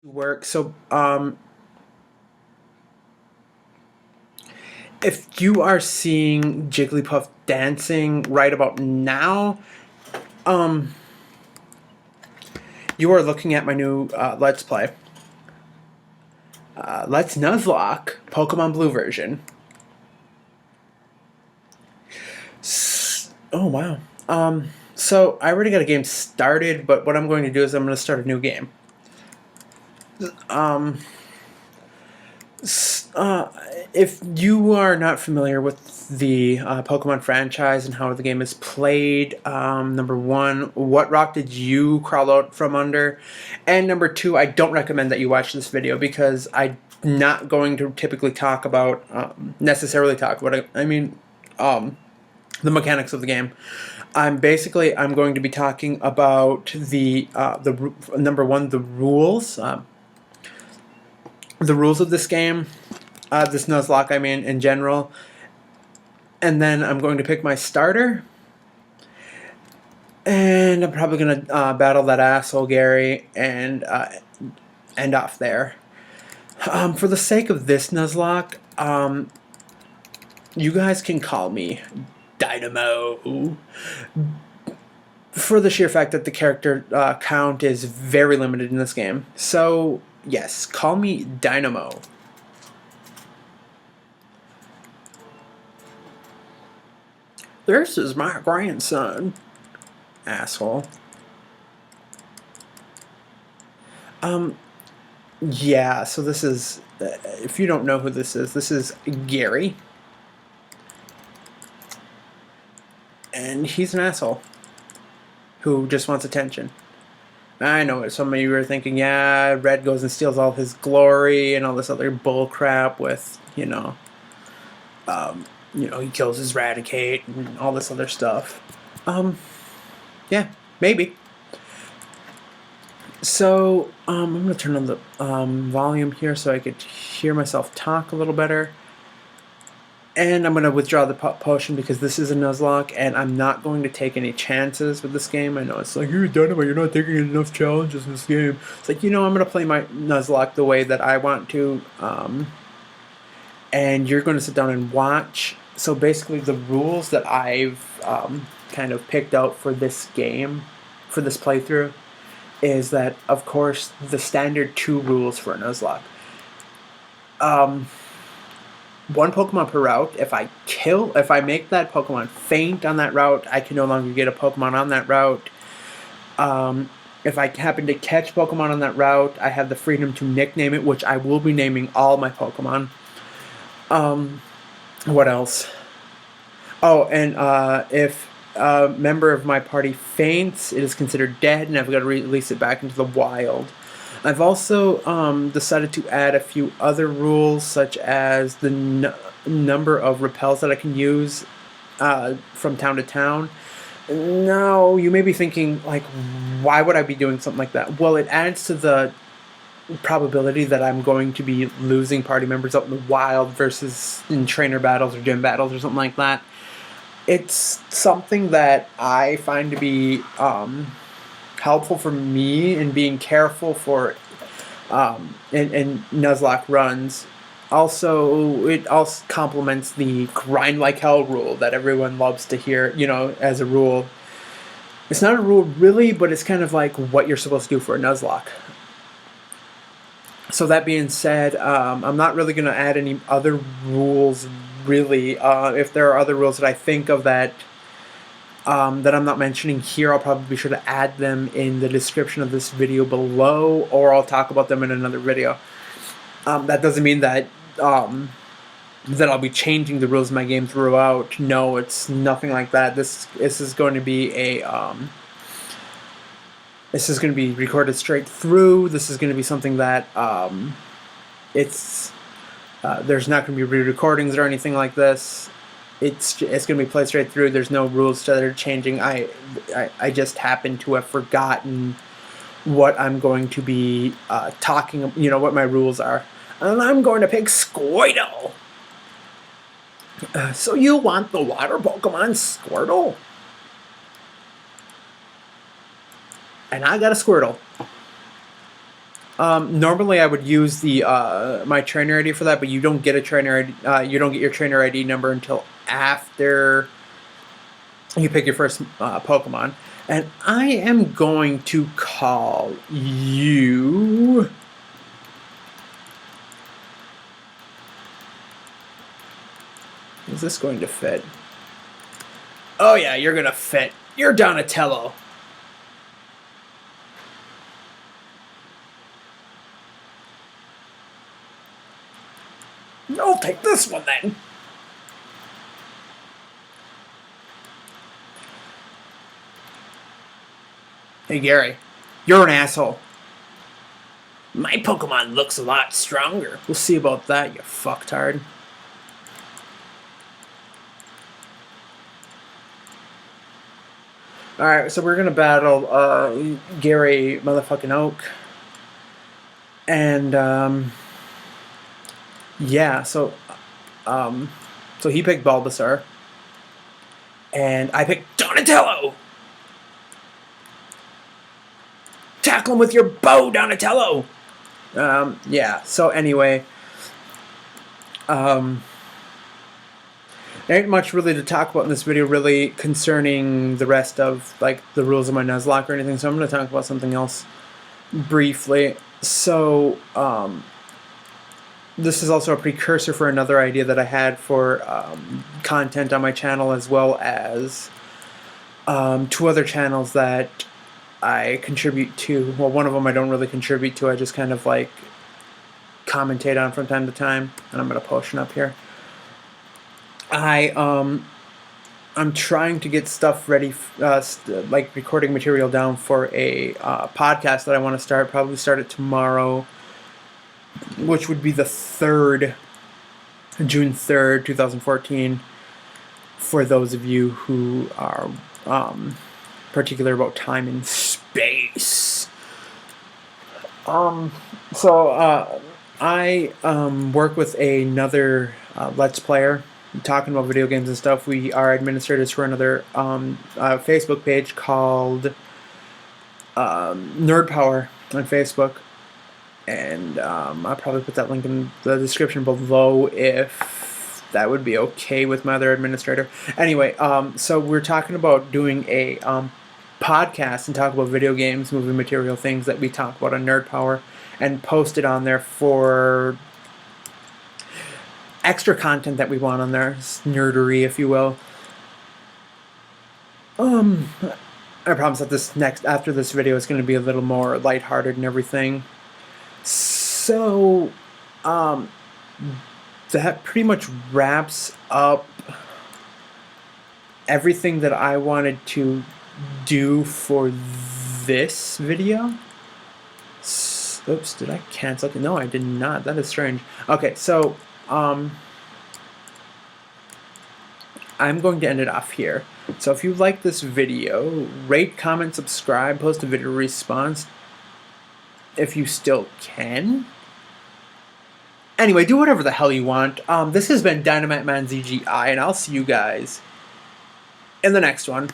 work. So, if you are seeing Jigglypuff dancing right about now, um, you are looking at my new Let's Play. Let's Nuzlocke Pokemon Blue version. Oh wow. So I already got a game started, but what I'm going to do is I'm going to start a new game. Um, Uh, if you are not familiar with the Pokemon franchise and how the game is played, number one, what rock did you crawl out from under? And number two, I don't recommend that you watch this video because I'm not going to typically talk about, necessarily talk about it. I mean, the mechanics of the game. I'm going to be talking about the number one, the rules of this game, this Nuzlocke, I mean, in general. And then I'm going to pick my starter. And I'm probably going to battle that asshole Gary and end off there. For the sake of this Nuzlocke, you guys can call me Dynamo. For the sheer fact that the character count is very limited in this game. So, yes, call me Dynamo. This is my grandson. Asshole. Yeah, so this is, if you don't know who this is Gary. And he's an asshole who just wants attention. I know what some of you are thinking, yeah, Red goes and steals all his glory and all this other bull crap with, he kills his Eradicate and all this other stuff. Yeah, maybe. So, I'm going to turn on the volume here so I could hear myself talk a little better. And I'm going to withdraw the potion because this is a Nuzlocke, and I'm not going to take any chances with this game. I know it's like, you're Dynamo, you're not taking enough challenges in this game. It's like, I'm going to play my Nuzlocke the way that I want to, and you're going to sit down and watch. So basically the rules that I've kind of picked out for this game, for this playthrough, is that, of course, the standard 2 rules for a Nuzlocke. One Pokemon per route. If I make that Pokemon faint on that route, I can no longer get a Pokemon on that route. If I happen to catch Pokemon on that route, I have the freedom to nickname it, which I will be naming all my Pokemon. What else? Oh, and if a member of my party faints, it is considered dead, and I've got to release it back into the wild. I've also decided to add a few other rules, such as the number of repels that I can use from town to town. Now, you may be thinking, like, why would I be doing something like that? Well, it adds to the probability that I'm going to be losing party members out in the wild versus in trainer battles or gym battles or something like that. It's something that I find to be helpful for me in being careful for in Nuzlocke runs. Also, it also complements the grind like hell rule that everyone loves to hear, as a rule. It's not a rule really, but it's kind of like what you're supposed to do for a Nuzlocke. So that being said, I'm not really going to add any other rules, really. If there are other rules that I think of that that I'm not mentioning here, I'll probably be sure to add them in the description of this video below, or I'll talk about them in another video. That doesn't mean that that I'll be changing the rules of my game throughout. No, it's nothing like that. This is going to be this is going to be recorded straight through. This is going to be something that there's not going to be re-recordings or anything like this. It's going to be played straight through. There's no rules that are changing. I just happen to have forgotten what I'm going to be talking. What my rules are, and I'm going to pick Squirtle. So you want the water Pokemon Squirtle? And I got a Squirtle. Normally I would use the my trainer ID for that, but you don't get a trainer ID, you don't get your trainer ID number until after you pick your first Pokemon. And I am going to call you... Is this going to fit? Oh yeah, you're gonna fit. You're Donatello. I'll take this one then. Hey Gary, you're an asshole. My Pokemon looks a lot stronger. We'll see about that, you fucktard. Alright, so we're gonna battle Gary motherfucking Oak. And yeah, so he picked Bulbasaur. And I picked Donatello! Tackle him with your bow, Donatello! Yeah, so anyway. There ain't much really to talk about in this video really concerning the rest of like the rules of my Nuzlocke or anything, so I'm going to talk about something else briefly. So this is also a precursor for another idea that I had for content on my channel, as well as 2 other channels that I contribute to. Well, one of them I don't really contribute to, I just kind of like commentate on from time to time, and I'm going to potion up here. I'm trying to get stuff ready, like recording material down for a podcast that I want to start. Probably start it tomorrow, which would be the June 3rd, 2014. For those of you who are particular about time and space. I work with another Let's Player talking about video games and stuff. We are administrators for another Facebook page called Nerd Power on Facebook, and I'll probably put that link in the description below if that would be okay with my other administrator. Anyway, so we're talking about doing a podcast and talk about video games, movie material, things that we talk about on Nerd Power, and post it on there for extra content that we want on there, nerdery, if you will. I promise that after this video is going to be a little more lighthearted and everything. So, that pretty much wraps up everything that I wanted to do for this video. Oops, did I cancel it? No, I did not. That is strange. Okay, so I'm going to end it off here. So if you like this video, rate, comment, subscribe, post a video response if you still can. Anyway, do whatever the hell you want. This has been Dynamite Man ZGI, and I'll see you guys in the next one.